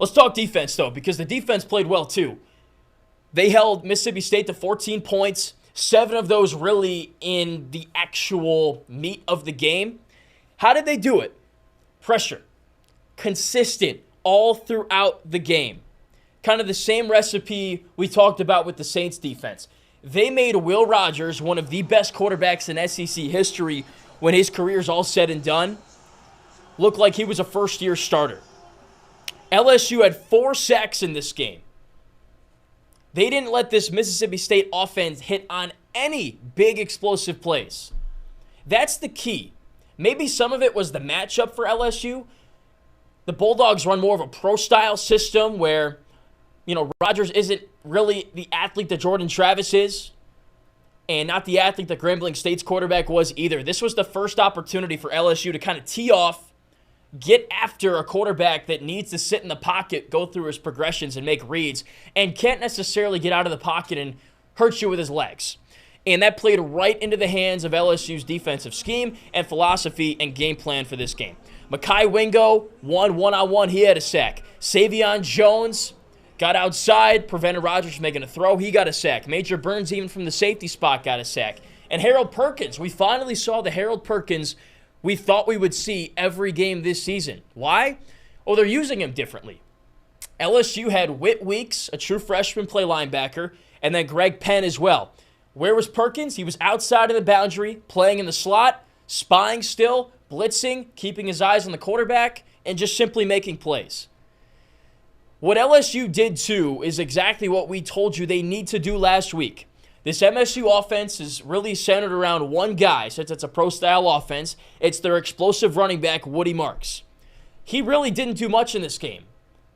Let's talk defense, though, because the defense played well, too. They held Mississippi State to 14 points, 7 of those really in the actual meat of the game. How did they do it? Pressure. Consistent all throughout the game. Kind of the same recipe we talked about with the Saints defense. They made Will Rogers one of the best quarterbacks in SEC history when his career's all said and done look like he was a first-year starter. LSU had 4 sacks in this game. They didn't let this Mississippi State offense hit on any big explosive plays. That's the key. Maybe some of it was the matchup for LSU. The Bulldogs run more of a pro-style system where, Rogers isn't really the athlete that Jordan Travis is and not the athlete that Grambling State's quarterback was either. This was the first opportunity for LSU to kind of tee off, get after a quarterback that needs to sit in the pocket, go through his progressions and make reads, and can't necessarily get out of the pocket and hurt you with his legs. And that played right into the hands of LSU's defensive scheme and philosophy and game plan for this game. Mekhi Wingo won one-on-one. He had a sack. Savion Jones got outside, prevented Rogers from making a throw. He got a sack. Major Burns, even from the safety spot, got a sack. And Harold Perkins, we finally saw the Harold Perkins we thought we would see every game this season. Why? Oh, they're using him differently. LSU had Whit Weeks, a true freshman, play linebacker, and then Greg Penn as well. Where was Perkins? He was outside of the boundary, playing in the slot, spying still, blitzing, keeping his eyes on the quarterback, and just simply making plays. What LSU did, too, is exactly what we told you they need to do last week. This MSU offense is really centered around one guy, since it's a pro-style offense. It's their explosive running back, Woody Marks. He really didn't do much in this game.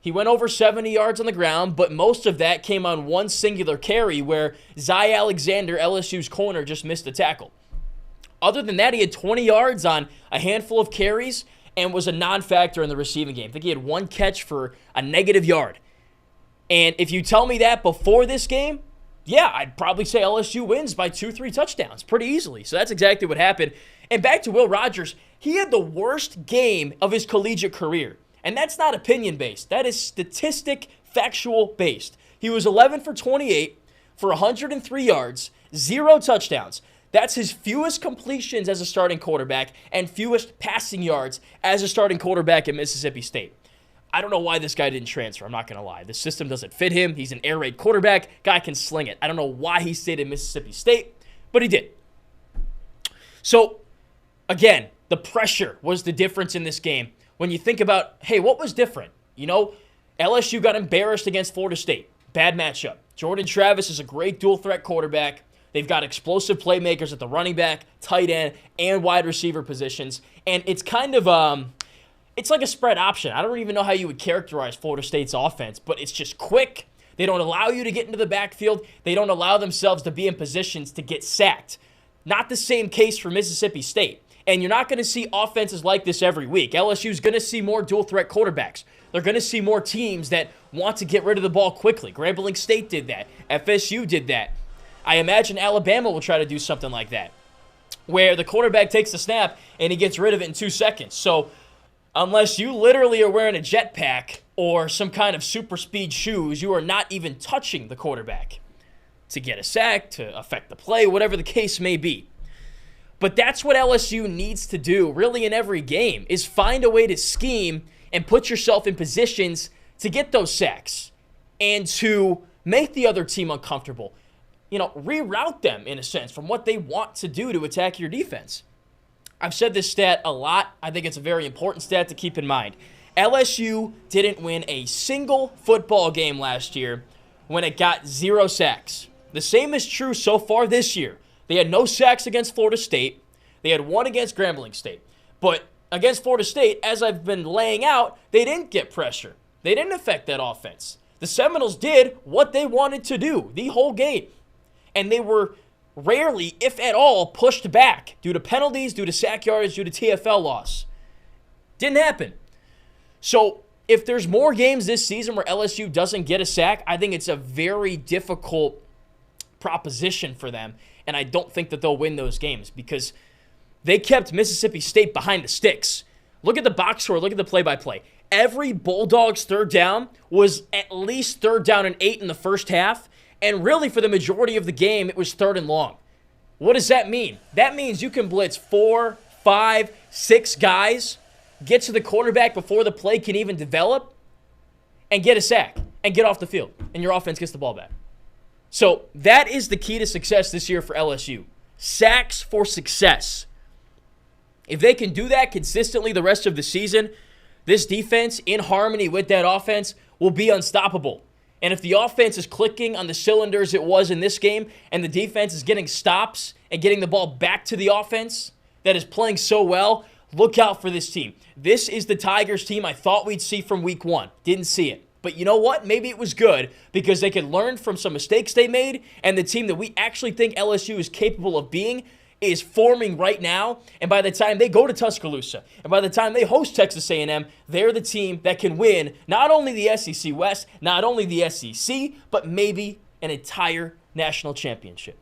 He went over 70 yards on the ground, but most of that came on one singular carry where Zy Alexander, LSU's corner, just missed a tackle. Other than that, he had 20 yards on a handful of carries and was a non-factor in the receiving game. I think he had 1 catch for a negative yard. And if you tell me that before this game, yeah, I'd probably say LSU wins by 2-3 touchdowns pretty easily. So that's exactly what happened. And back to Will Rogers, he had the worst game of his collegiate career. And that's not opinion-based. That is statistic, factual-based. He was 11 for 28 for 103 yards, 0 touchdowns. That's his fewest completions as a starting quarterback and fewest passing yards as a starting quarterback at Mississippi State. I don't know why this guy didn't transfer. I'm not going to lie. The system doesn't fit him. He's an air raid quarterback. Guy can sling it. I don't know why he stayed in Mississippi State, but he did. So, again, the pressure was the difference in this game. When you think about, hey, what was different? LSU got embarrassed against Florida State. Bad matchup. Jordan Travis is a great dual-threat quarterback. They've got explosive playmakers at the running back, tight end, and wide receiver positions. And it's kind of it's like a spread option. I don't even know how you would characterize Florida State's offense, but it's just quick. They don't allow you to get into the backfield. They don't allow themselves to be in positions to get sacked. Not the same case for Mississippi State. And you're not going to see offenses like this every week. LSU's going to see more dual-threat quarterbacks. They're going to see more teams that want to get rid of the ball quickly. Grambling State did that. FSU did that. I imagine Alabama will try to do something like that, where the quarterback takes the snap and he gets rid of it in 2 seconds. So unless you literally are wearing a jetpack or some kind of super speed shoes, you are not even touching the quarterback to get a sack, to affect the play, whatever the case may be. But that's what LSU needs to do really in every game, is find a way to scheme and put yourself in positions to get those sacks and to make the other team uncomfortable. Reroute them, in a sense, from what they want to do to attack your defense. I've said this stat a lot. I think it's a very important stat to keep in mind. LSU didn't win a single football game last year when it got 0 sacks. The same is true so far this year. They had no sacks against Florida State. They had 1 against Grambling State. But against Florida State, as I've been laying out, they didn't get pressure. They didn't affect that offense. The Seminoles did what they wanted to do the whole game. And they were rarely, if at all, pushed back due to penalties, due to sack yardage, due to TFL loss. Didn't happen. So if there's more games this season where LSU doesn't get a sack, I think it's a very difficult proposition for them. And I don't think that they'll win those games because they kept Mississippi State behind the sticks. Look at the box score. Look at the play-by-play. every Bulldogs third down was at least 3rd down and 8 in the first half. And really, for the majority of the game, it was 3rd and long. What does that mean? That means you can blitz 4, 5, 6 guys, get to the quarterback before the play can even develop, and get a sack and get off the field. And your offense gets the ball back. So that is the key to success this year for LSU. Sacks for success. If they can do that consistently the rest of the season, this defense, in harmony with that offense, will be unstoppable. And if the offense is clicking on the cylinders it was in this game, and the defense is getting stops and getting the ball back to the offense that is playing so well, look out for this team. This is the Tigers team I thought we'd see from week 1. Didn't see it. But you know what? Maybe it was good because they could learn from some mistakes they made, and the team that we actually think LSU is capable of being is forming right now. And by the time they go to Tuscaloosa, and by the time they host Texas A&M, they're the team that can win not only the SEC West, not only the SEC, but maybe an entire national championship.